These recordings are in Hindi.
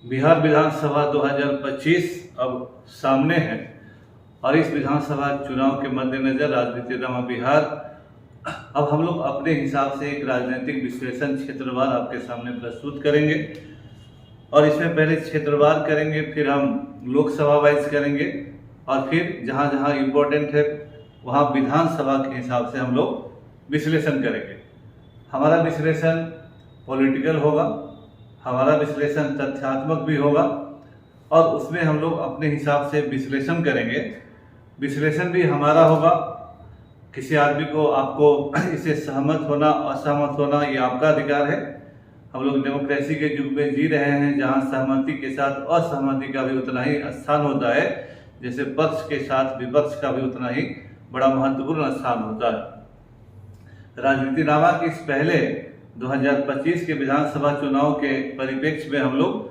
बिहार विधानसभा 2025 अब सामने है और इस विधानसभा चुनाव के मद्देनजर राजनीति रमा बिहार अब हम लोग अपने हिसाब से एक राजनीतिक विश्लेषण क्षेत्रवार आपके सामने प्रस्तुत करेंगे। और इसमें पहले क्षेत्रवार करेंगे, फिर हम लोकसभा वाइज करेंगे और फिर जहाँ जहाँ इम्पोर्टेंट है वहाँ विधानसभा के हिसाब से हम लोग विश्लेषण करेंगे। हमारा विश्लेषण पॉलिटिकल होगा, हमारा विश्लेषण तथ्यात्मक भी होगा और उसमें हम लोग अपने हिसाब से विश्लेषण करेंगे। विश्लेषण भी हमारा होगा, किसी आदमी को आपको इसे सहमत होना असहमत होना ये आपका अधिकार है। हम लोग डेमोक्रेसी के युग में जी रहे हैं जहां सहमति के साथ असहमति का भी उतना ही स्थान होता है, जैसे पक्ष के साथ विपक्ष का भी उतना ही बड़ा महत्वपूर्ण स्थान होता है। राजनीति नामा के इस पहले 2025 के विधानसभा चुनाव के परिप्रेक्ष्य में हम लोग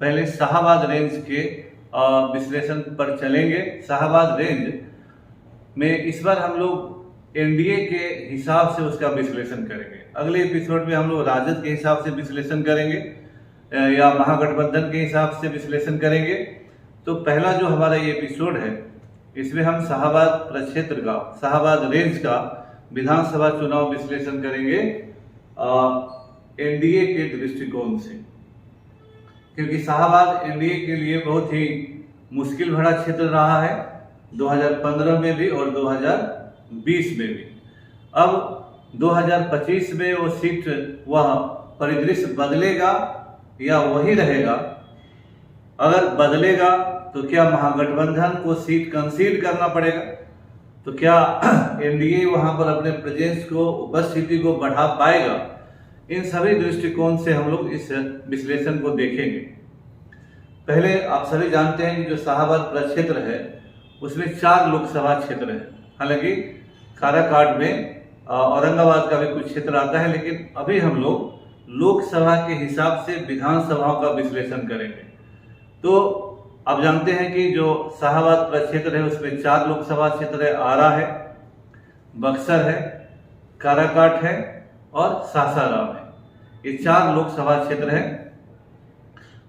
पहले शाहाबाद रेंज के विश्लेषण पर चलेंगे। शाहाबाद रेंज में इस बार हम लोग एनडीए के हिसाब से उसका विश्लेषण करेंगे। अगले एपिसोड में हम लोग राजद के हिसाब से विश्लेषण करेंगे या महागठबंधन के हिसाब से विश्लेषण करेंगे। तो पहला जो हमारा ये एपिसोड है इसमें हम शाहाबाद प्रक्षेत्र का, शाहाबाद रेंज का विधानसभा चुनाव विश्लेषण करेंगे एनडीए के दृष्टिकोण से, क्योंकि शाहाबाद एनडीए के लिए बहुत ही मुश्किल भरा क्षेत्र रहा है 2015 में भी और 2020 में भी। अब 2025 में वो सीट, वह परिदृश्य बदलेगा या वही रहेगा? अगर बदलेगा तो क्या महागठबंधन को सीट कंसीड करना पड़ेगा? तो क्या एनडीए वहां पर अपने प्रेजेंस को, उपस्थिति को बढ़ा पाएगा? इन सभी दृष्टिकोण से हम लोग इस विश्लेषण को देखेंगे। पहले आप सभी जानते हैं कि जो शाहाबाद प्रक्षेत्र है उसमें 4 लोकसभा क्षेत्र है। हालांकि काराकाट में औरंगाबाद का भी कुछ क्षेत्र आता है, लेकिन अभी हम लोग लोकसभा के हिसाब से विधानसभाओं का विश्लेषण करेंगे। तो आप जानते हैं कि जो शाहाबाद प्रक्षेत्र है उसमें 4 लोकसभा क्षेत्र है। आरा है, बक्सर है, काराकाट है और सासाराम है। ये 4 लोकसभा क्षेत्र है।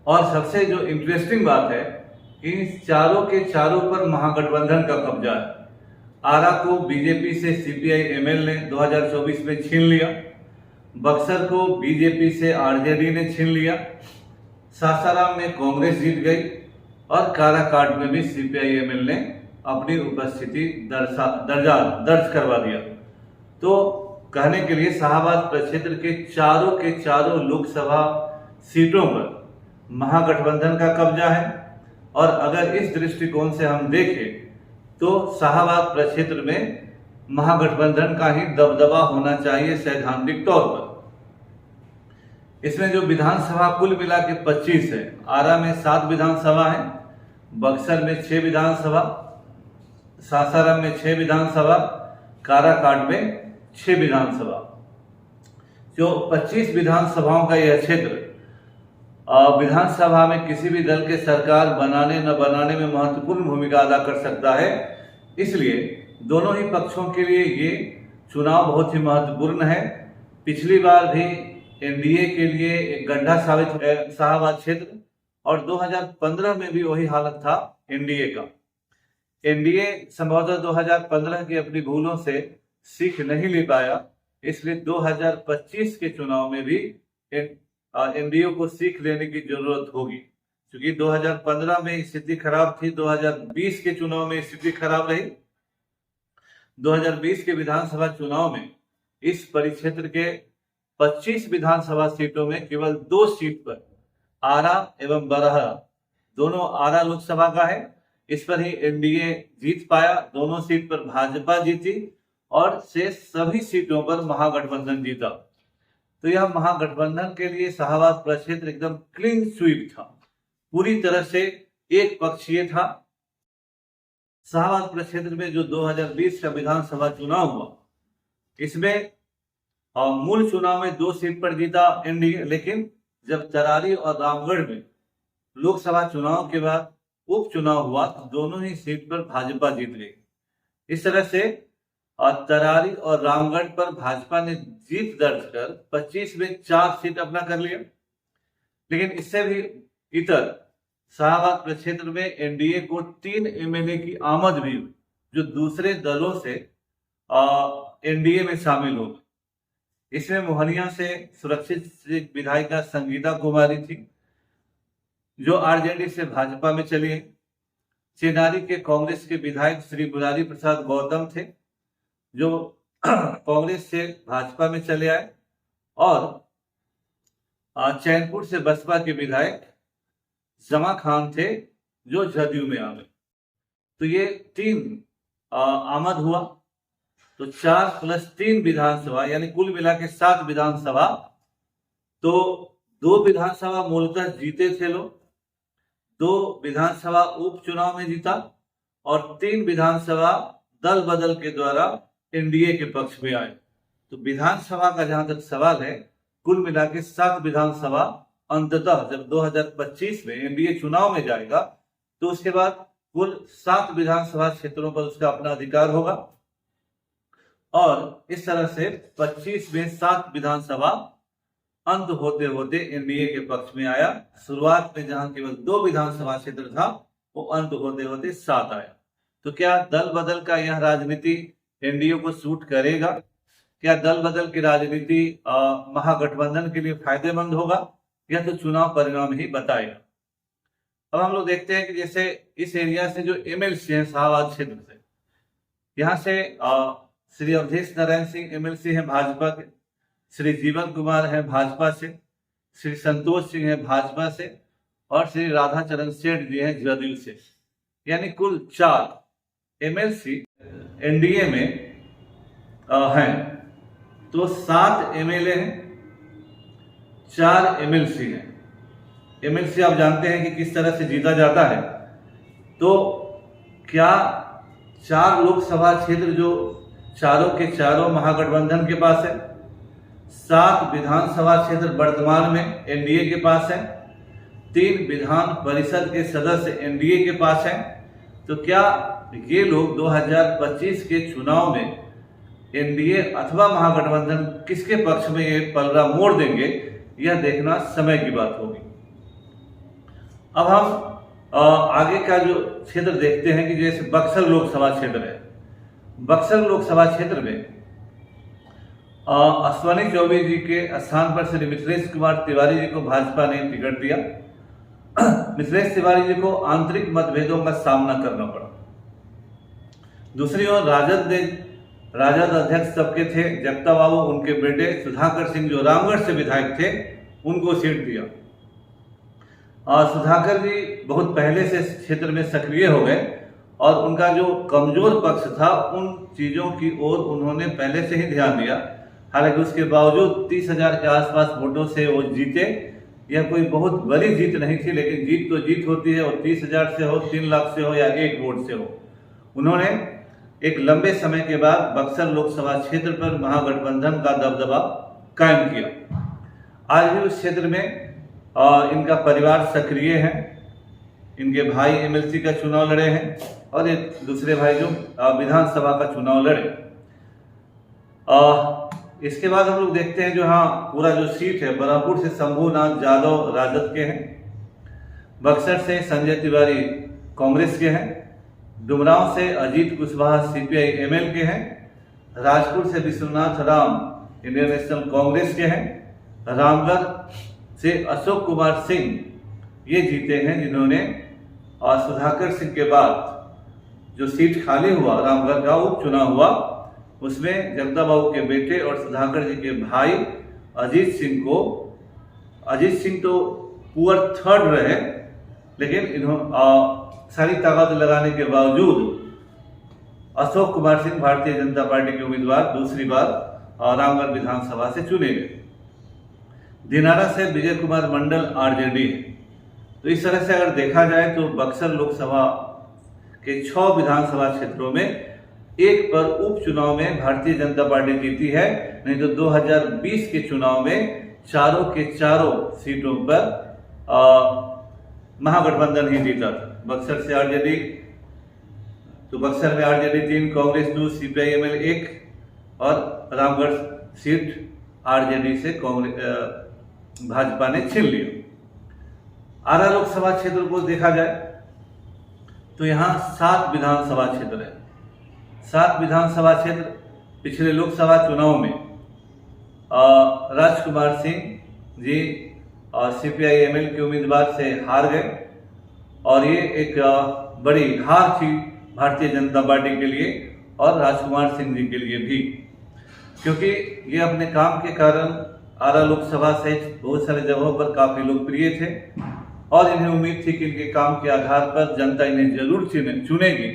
और सबसे जो इंटरेस्टिंग बात है, इन चारों के चारों पर महागठबंधन का कब्जा है। आरा को बीजेपी से सीपीआई एमएल ने 2024 में छीन लिया, बक्सर को बीजेपी से आरजेडी ने छीन लिया, सासाराम में कांग्रेस जीत गई और काराकाट में भी सीपीआई एमएल ने अपनी उपस्थिति दर्ज करवा दिया। तो कहने के लिए शाहाबाद प्रक्षेत्र के चारों लोकसभा सीटों पर महागठबंधन का कब्जा है। और अगर इस दृष्टिकोण से हम देखें तो शाहाबाद प्रक्षेत्र में महागठबंधन का ही दबदबा होना चाहिए सैद्धांतिक तौर पर। इसमें जो विधानसभा कुल मिला के 25 है। आरा में 7 विधानसभा है, बक्सर में 6 विधानसभा, सासाराम में 6 विधानसभा, काराकाट में 6 विधानसभा। जो 25 विधानसभाओं का यह क्षेत्र विधानसभा में किसी भी दल के सरकार बनाने न बनाने में महत्वपूर्ण भूमिका अदा कर सकता है। इसलिए दोनों ही पक्षों के लिए ये चुनाव बहुत ही महत्वपूर्ण है। पिछली बार भी एनडीए के लिए एक गड्ढा साबित हुआ शाहाबाद क्षेत्र, और 2015 में भी वही हालत था एनडीए का। एनडीए संभवतः 2015 की अपनी भूलों से सीख नहीं ले पाया, इसलिए 2025 के चुनाव में भी एनडीए को सीख लेने की जरूरत होगी, क्योंकि 2015 में स्थिति खराब थी, 2020 के चुनाव में स्थिति खराब रही। 2020 के विधानसभा चुनाव में इस परिक्षेत्र के 25 विधानसभा सीटों में केवल 2 सीट पर, आरा एवं बरहा, दोनों आरा लोकसभा का है, इस पर ही एनडीए जीत पाया। दोनों सीट पर भाजपा जीती और शेष सभी सीटों पर महागठबंधन जीता। तो यह महागठबंधन के लिए शाहाबाद प्रक्षेत्र एकदम क्लीन स्वीप था, पूरी तरह से एक पक्षीय था। शाहाबाद प्रक्षेत्र में जो 2020 का विधानसभा चुनाव हुआ, इसमें मूल चुनाव में 2 सीट पर जीता एनडीए, लेकिन जब तरारी और रामगढ़ में लोकसभा चुनाव के बाद उपचुनाव हुआ तो दोनों ही सीट पर भाजपा जीत गई। इस तरह से और तरारी और रामगढ़ पर भाजपा ने जीत दर्ज कर 25 में 4 सीट अपना कर लिया। लेकिन इससे भी इतर शाहबाद प्रक्षेत्र में एनडीए को 3 एमएलए की आमद भी हुई, जो दूसरे दलों से एनडीए में शामिल हो गए। इसमें मोहनिया से सुरक्षित विधायिका संगीता कुमारी थी, जो आरजेडी से भाजपा में चली है। चेनारी के कांग्रेस के विधायक श्री मुरारी प्रसाद गौतम थे, जो कांग्रेस से भाजपा में चले आए। और चैनपुर से बसपा के विधायक जमा खान थे, जो जदयू में आ गए। तो ये 3 आमद हुआ, तो 4 + 3 विधानसभा, यानी कुल मिला के 7 विधानसभा। तो 2 विधानसभा मूलतः जीते थे लोग, 2 विधानसभा उपचुनाव में जीता, और 3 विधानसभा दल बदल के द्वारा एनडीए के पक्ष में आए। तो विधानसभा का जहां तक सवाल है, कुल मिला के 7 विधानसभा अंततः जब 2025 में एनडीए चुनाव में जाएगा, तो उसके बाद कुल 7 विधानसभा क्षेत्रों पर उसका अपना अधिकार होगा। और इस तरह से 25 में 7 विधानसभा अंत होते होते एनडीए के पक्ष में आया। शुरुआत में जहां केवल 2 विधानसभा क्षेत्र था, वो अंत होते होते 7 आया। तो क्या दल बदल का यह राजनीति एनडीए को सूट करेगा? क्या दल बदल की राजनीति महागठबंधन के लिए फायदेमंद होगा? यह तो चुनाव परिणाम ही बताएगा। अब हम लोग देखते हैं कि जैसे इस एरिया से जो एमएलसी है शाहबाद क्षेत्र से, यहाँ से श्री अवधेश नारायण सिंह एमएलसी हैं भाजपा के, श्री जीवन कुमार है भाजपा से, श्री संतोष सिंह है भाजपा से, और श्री राधा चरण सेठ जी हैं जदयू से। यानी कुल 4 एमएलसी एनडीए में हैं। तो 7 एमएलए हैं, 4 एमएलसी हैं। एमएलसी आप जानते हैं कि किस तरह से जीता जाता है। तो क्या 4 लोकसभा क्षेत्र जो चारों के चारों महागठबंधन के पास है, 7 विधानसभा क्षेत्र वर्तमान में एनडीए के पास है, 3 विधान परिषद के सदस्य एनडीए के पास हैं, तो क्या ये लोग 2025 के चुनाव में एनडीए अथवा महागठबंधन किसके पक्ष में ये पलड़ा मोड़ देंगे, यह देखना समय की बात होगी। अब हम आगे का जो क्षेत्र देखते हैं कि जैसे बक्सर लोकसभा क्षेत्र है। बक्सर लोकसभा क्षेत्र में अश्वनी चौबे जी के स्थान पर श्री मिथिलेश कुमार तिवारी जी को भाजपा ने टिकट दिया। मिथिलेश तिवारी जी को आंतरिक मतभेदों का सामना करना पड़ा। दूसरी ओर राजद अध्यक्ष सबके थे जगता बाबू, उनके बेटे सुधाकर सिंह जो रामगढ़ से विधायक थे, उनको सीट दिया। सुधाकर जी बहुत पहले से क्षेत्र में सक्रिय हो गए, और उनका जो कमजोर पक्ष था उन चीजों की ओर उन्होंने पहले से ही ध्यान दिया। हालांकि उसके बावजूद 30,000 के आसपास वोटों से वो जीते। यह कोई बहुत बड़ी जीत नहीं थी, लेकिन जीत तो जीत होती है, और 30,000 से हो, 3 लाख से हो, या 1 वोट से हो। उन्होंने एक लंबे समय के बाद बक्सर लोकसभा क्षेत्र पर महागठबंधन का दबदबा कायम किया। आज भी उस क्षेत्र में इनका परिवार सक्रिय है। इनके भाई एमएलसी का चुनाव लड़े हैं, और एक दूसरे भाई जो विधानसभा का चुनाव लड़े। इसके बाद हम लोग देखते हैं जो पूरा जो सीट है, बरापुर से शंभूनाथ यादव राजद के हैं, बक्सर से संजय तिवारी कांग्रेस के हैं, डुमरांव से अजीत कुशवाहा सीपीआई एमएल के हैं, राजपुर से विश्वनाथ राम इंडियन नेशनल कांग्रेस के हैं, रामगढ़ से अशोक कुमार सिंह ये जीते हैं, जिन्होंने सुधाकर सिंह के बाद जो सीट खाली हुआ रामगढ़ का उपचुनाव हुआ, उसमें जगता बाबू के बेटे और सुधाकर जी के भाई अजीत सिंह तो पुअर 3rd रहे, लेकिन इन्होंने सारी ताकत लगाने के बावजूद अशोक कुमार सिंह भारतीय जनता पार्टी के उम्मीदवार दूसरी बार रामगढ़ विधानसभा से चुने गए। दिनारा से विजय कुमार मंडल आरजेडी है। तो इस तरह से अगर देखा जाए तो बक्सर लोकसभा के 6 विधानसभा क्षेत्रों में एक पर उपचुनाव में भारतीय जनता पार्टी जीती है, नहीं तो 2020 के चुनाव में चारों के चारों सीटों पर महागठबंधन ही जीता था। बक्सर से आरजेडी, तो बक्सर में आरजेडी 3, कांग्रेस 2, सीपीआई एमएल 1, और रामगढ़ सीट आरजेडी से कांग्रेस भाजपा ने छीन लिया। आरा लोकसभा क्षेत्र को देखा जाए तो यहाँ 7 विधानसभा क्षेत्र है। 7 विधानसभा क्षेत्र पिछले लोकसभा चुनाव में राजकुमार सिंह जी CPI-ML के उम्मीदवार से हार गए और ये एक बड़ी हार थी भारतीय जनता पार्टी के लिए और राजकुमार सिंह जी के लिए भी, क्योंकि ये अपने काम के कारण आरा लोकसभा सहित बहुत सारे जगहों पर काफी लोकप्रिय थे और इन्हें उम्मीद थी कि इनके काम के आधार पर जनता इन्हें जरूर चुनेगी।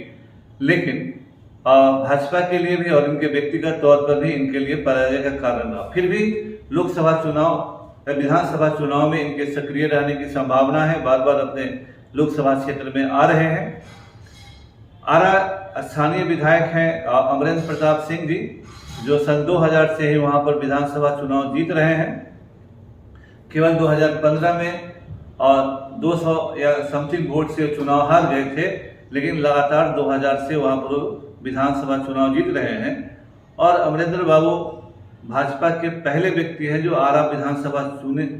लेकिन भाजपा के लिए भी और इनके व्यक्तिगत तौर पर भी इनके लिए पराजय का कारण रहा। फिर भी लोकसभा चुनाव विधानसभा चुनाव में इनके सक्रिय रहने की संभावना है, बार बार अपने लोकसभा क्षेत्र में आ रहे हैं। आरा स्थानीय विधायक हैं अमरेंद्र प्रताप सिंह जी, जो सन 2000 से ही वहां पर विधानसभा चुनाव जीत रहे हैं। केवल 2015 में और 200 या समथिंग वोट से चुनाव हार गए थे, लेकिन लगातार 2000 से वहां पर विधानसभा चुनाव जीत रहे हैं। और अमरेंद्र बाबू भाजपा के पहले व्यक्ति हैं जो आरा विधानसभा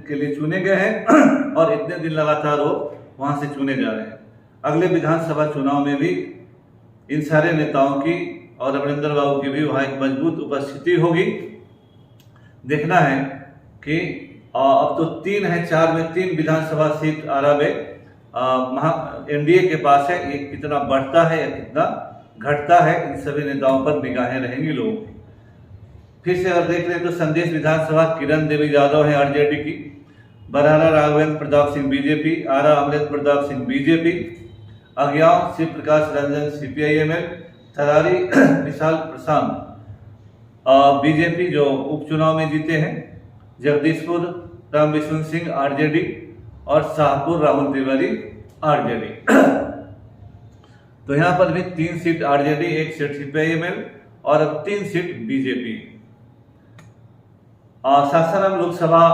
के लिए चुने गए हैं और इतने दिन लगातार वो वहां से चुने जा रहे हैं। अगले विधानसभा चुनाव में भी इन सारे नेताओं की और अमरेंद्र बाबू की भी वहां एक मजबूत उपस्थिति होगी। देखना है कि अब तो 3 है, 4 में 3 विधानसभा सीट आरा में NDA के पास है। ये कितना बढ़ता है या कितना घटता है, इन सभी नेताओं पर निगाहें रहेंगी लोगों की। फिर से अगर देख रहे तो संदेश विधानसभा किरण देवी यादव है RJD की, बरहारा राघवेंद्र प्रताप सिंह BJP, आरा अमरेंद्र प्रताप सिंह BJP, अज्ञाव शिव प्रकाश रंजन CPI-ML, थरारी विशाल प्रशांत BJP जो उपचुनाव में जीते हैं, जगदीशपुर राम विष्णु सिंह RJD और शाहपुर राहुल तिवारी RJD। तो यहाँ पर भी 3 सीट RJD, 1 सीट CPI-ML और अब 3 seat BJP। Sasaram Lok Sabha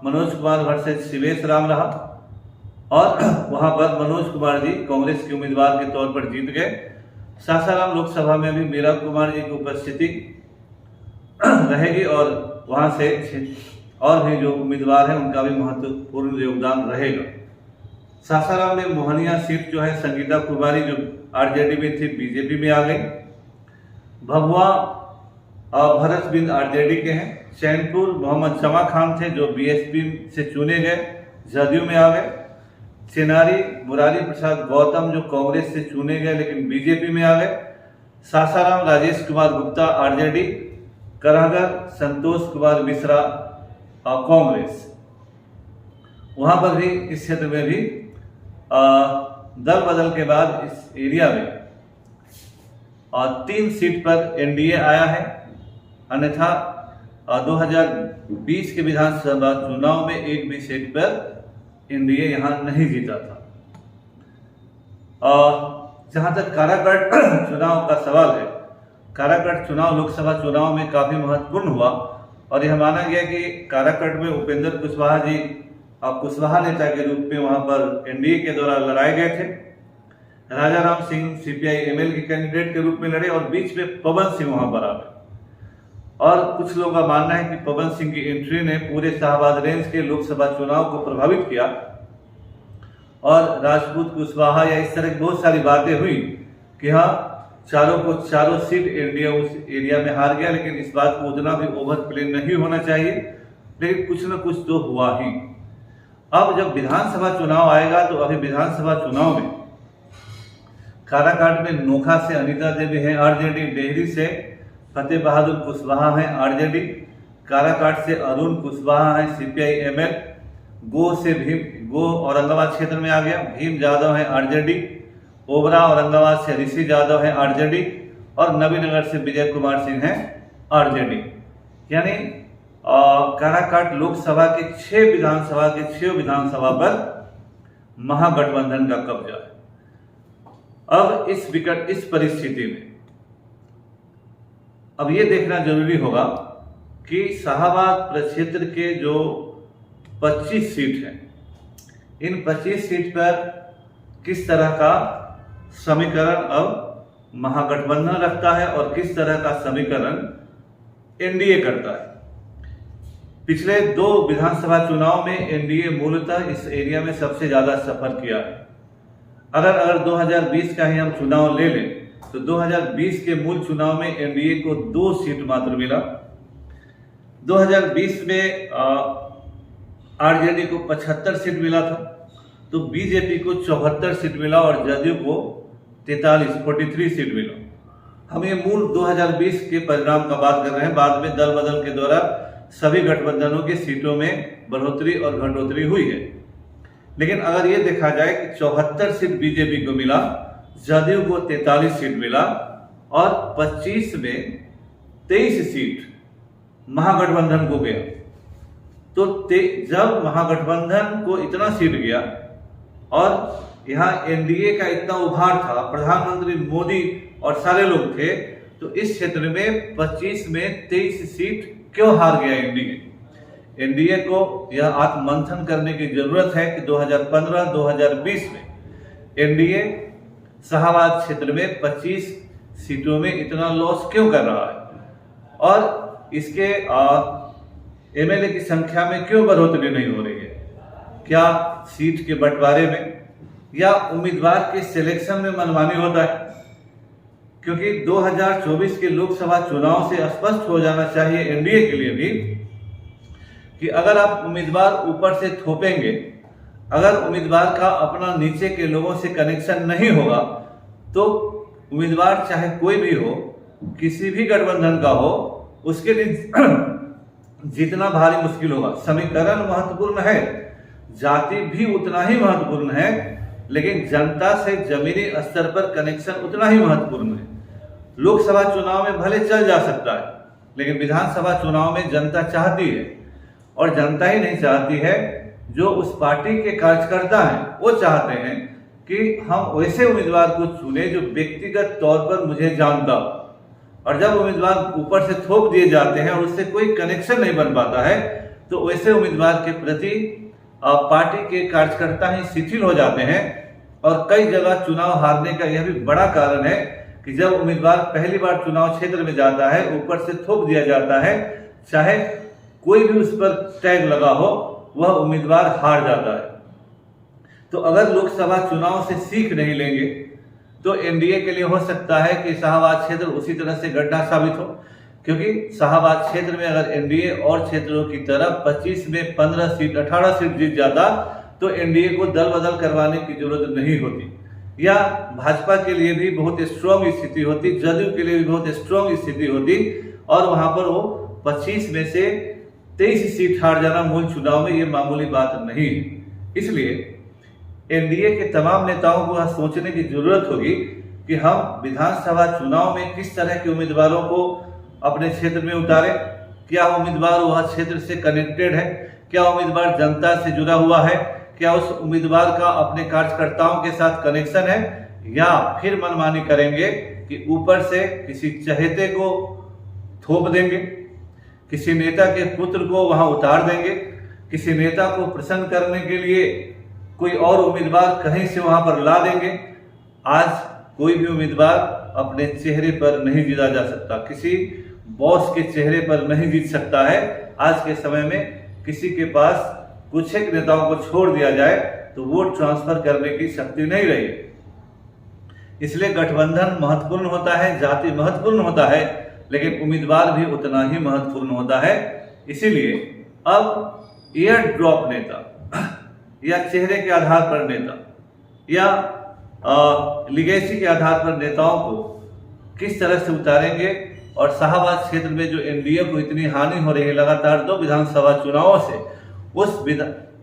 Manoj Kumar versus Shivesh Ram रहा और वहां पर मनोज कुमार जी कांग्रेस के उम्मीदवार के तौर पर जीत गए। सासाराम लोकसभा में भी मीरा कुमार जी की उपस्थिति रहेगी और वहां से और भी जो उम्मीदवार हैं उनका भी महत्वपूर्ण योगदान रहेगा। सासाराम में मोहनिया सीट जो है संगीता कुमारी जो RJD में थी BJP में आ गई। भभुआ भरत बिंद RJD के हैं। चैनपुर मोहम्मद शमा खान थे जो BSP से चुने गए, जदयू में आ गए। चेनारी मुरारी प्रसाद गौतम जो कांग्रेस से चुने गए लेकिन BJP में आ गए। सासाराम राजेश कुमार गुप्ता RJD, कराहगर संतोष कुमार मिश्रा कांग्रेस। वहां पर भी इस क्षेत्र में भी दल बदल के बाद इस एरिया में 3 सीट पर NDA आया है, अन्यथा 2020 के विधानसभा चुनाव में एक भी सीट पर NDA यहां नहीं जीता था। जहां तक काराकाट चुनाव का सवाल है, काराकाट चुनाव लोकसभा चुनाव में काफी महत्वपूर्ण हुआ और यह माना गया कि काराकाट में उपेंद्र कुशवाहा जी कुशवाहा नेता के रूप में वहां पर NDA के द्वारा लड़ाए गए थे। राजाराम सिंह CPI-ML के कैंडिडेट के रूप में लड़े और बीच में पवन सिंह वहां पर आ गए। और कुछ लोगों का मानना है कि पवन सिंह की एंट्री ने पूरे शाहबाद रेंज के लोकसभा चुनाव को प्रभावित किया और राजपूत कुशवाहा या इस तरह की बहुत सारी बातें हुई कि हाँ चारों सीट NDA उस एरिया में हार गया, लेकिन इस बात को उतना भी ओवर प्ले नहीं होना चाहिए, लेकिन कुछ न कुछ तो हुआ ही। अब जब विधानसभा चुनाव आएगा तो अभी विधानसभा चुनाव में काराकाट में नोखा से अनीता देवी हैं RJD, डेहरी से फतेह बहादुर कुशवाहा हैं RJD, काराकाट से अरुण कुशवाहा हैं CPI-ML, गो औरंगाबाद क्षेत्र में आ गया, भीम जादव हैं RJD, ओबरा औरंगाबाद से ऋषि यादव हैं RJD और नवीनगर से विजय कुमार सिंह हैं RJD। यानी काराकाट लोकसभा के 6 विधानसभा पर महागठबंधन का कब्जा है। अब इस परिस्थिति में अब ये देखना जरूरी होगा कि शाहबाद प्रक्षेत्र के जो 25 सीट हैं, इन 25 सीट पर किस तरह का समीकरण अब महागठबंधन रखता है और किस तरह का समीकरण NDA करता है। पिछले 2 विधानसभा चुनाव में एनडीए मूलतः इस एरिया में सबसे ज्यादा सफर किया है। अगर 2020 का ही हम चुनाव ले लें तो 2020 के मूल चुनाव में एनडीए को 2 सीट मात्र मिला। 2020 में आरजेडी को 75 सीट मिला था, तो बीजेपी को 74 सीट मिला और जदयू को 43 सीट मिला। हम ये मूल 2020 के परिणाम का बात कर रहे हैं। बाद में दल बदल के द्वारा सभी गठबंधनों की सीटों में बढ़ोतरी और घटोतरी हुई है। लेकिन अगर ये देखा जाए कि 74 सीट बीजेपी को मिला, जदयू को 43 सीट मिला और 25 में 23 सीट महागठबंधन को गया। तो जब महागठबंधन को इतना सीट गया और यहाँ एनडीए का इतना उभार था, प्रधानमंत्री मोदी और सारे लोग थे, तो इस क्षेत्र में 25 में 23 सीट क्यों हार गया एनडीए? एनडीए को यह आत्ममंथन करने की जरूरत है कि 2015-2020 में एनडीए शाहबाद क्षेत्र में 25 सीटों में इतना लॉस क्यों कर रहा है और इसके एमएलए की संख्या में क्यों बढ़ोतरी नहीं हो रही है? क्या सीट के बंटवारे में या उम्मीदवार के सिलेक्शन में मनमानी होता है? क्योंकि 2024 के लोकसभा चुनाव से स्पष्ट हो जाना चाहिए एनडीए के लिए भी कि अगर आप उम्मीदवार ऊपर से थोपेंगे, अगर उम्मीदवार का अपना नीचे के लोगों से कनेक्शन नहीं होगा, तो उम्मीदवार चाहे कोई भी हो, किसी भी गठबंधन का हो, उसके लिए जीतना भारी मुश्किल होगा। समीकरण महत्वपूर्ण है, जाति भी उतना ही महत्वपूर्ण है, लेकिन जनता से जमीनी स्तर पर कनेक्शन उतना ही महत्वपूर्ण है। लोकसभा चुनाव में भले चल जा सकता है, लेकिन विधानसभा चुनाव में जनता चाहती है, और जनता ही नहीं चाहती है, जो उस पार्टी के कार्यकर्ता हैं वो चाहते हैं कि हम वैसे उम्मीदवार को चुने जो व्यक्तिगत तौर पर मुझे जानता हो। और जब उम्मीदवार ऊपर से थोप दिए जाते हैं और उससे कोई कनेक्शन नहीं बन पाता है, तो वैसे उम्मीदवार के प्रति पार्टी के कार्यकर्ता ही शिथिल हो जाते हैं। और कई जगह चुनाव हारने का यह भी बड़ा कारण है कि जब उम्मीदवार पहली बार चुनाव क्षेत्र में जाता है, ऊपर से थोप दिया जाता है, चाहे कोई भी उस पर टैग लगा हो, वह उम्मीदवार हार जाता है। तो अगर लोकसभा चुनाव से सीख नहीं लेंगे तो एनडीए के लिए हो सकता है कि शाहबाद क्षेत्र उसी तरह से गड्ढा साबित हो, क्योंकि शाहबाद क्षेत्र में अगर एनडीए और क्षेत्रों की तरफ 25 में 15 सीट 18 सीट जीत जाता तो एनडीए को दल बदल करवाने की जरूरत नहीं होती, या भाजपा के लिए भी बहुत स्ट्रॉन्ग स्थिति होती, जदयू के लिए भी बहुत स्ट्रॉन्ग स्थिति होती, और वहां पर वो 25 में से 23 सीट हार जाना मूल चुनाव में ये मामूली बात नहीं है। इसलिए एनडीए के तमाम नेताओं को सोचने की जरूरत होगी कि हम विधानसभा चुनाव में किस तरह के उम्मीदवारों को अपने क्षेत्र में उतारें। क्या उम्मीदवार वह क्षेत्र से कनेक्टेड है? क्या उम्मीदवार जनता से जुड़ा हुआ है? क्या उस उम्मीदवार का अपने कार्यकर्ताओं के साथ कनेक्शन है? या फिर मनमानी करेंगे कि ऊपर से किसी चहेते को थोप देंगे, किसी नेता के पुत्र को वहां उतार देंगे, किसी नेता को प्रसन्न करने के लिए कोई और उम्मीदवार कहीं से वहां पर ला देंगे। आज कोई भी उम्मीदवार अपने चेहरे पर नहीं जीता जा सकता, किसी बॉस के चेहरे पर नहीं जीत सकता है। आज के समय में किसी के पास कुछ एक नेताओं को छोड़ दिया जाए तो वोट ट्रांसफर करने की शक्ति नहीं रही। इसलिए गठबंधन महत्वपूर्ण होता है, जाति महत्वपूर्ण होता है, लेकिन उम्मीदवार भी उतना ही महत्वपूर्ण होता है। इसीलिए अब एयर ड्रॉप नेता या चेहरे के आधार पर नेता या लिगेसी के आधार पर नेताओं को किस तरह से उतारेंगे, और शाहबाद क्षेत्र में जो एनडीए को इतनी हानि हो रही है लगातार 2 विधानसभा चुनावों से,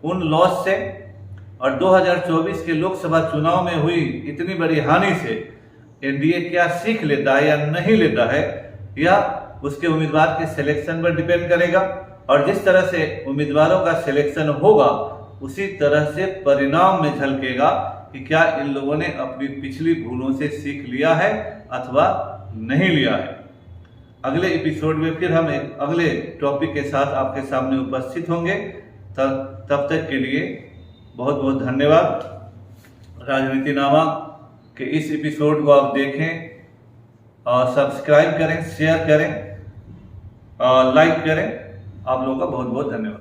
उन लॉस से, और 2024 के लोकसभा चुनाव में हुई इतनी बड़ी हानि से एनडीए क्या सीख लेता है या नहीं लेता है, या उसके उम्मीदवार के सिलेक्शन पर डिपेंड करेगा। और जिस तरह से उम्मीदवारों का सिलेक्शन होगा उसी तरह से परिणाम में झलकेगा कि क्या इन लोगों ने अपनी पिछली भूलों से सीख लिया है अथवा नहीं लिया है। अगले एपिसोड में फिर हम एक अगले टॉपिक के साथ आपके सामने उपस्थित होंगे। तब तक के लिए बहुत बहुत धन्यवाद। राजनीतिनामा के इस एपिसोड को आप देखें और सब्सक्राइब करें, शेयर करें, लाइक करें। आप लोगों का बहुत बहुत धन्यवाद।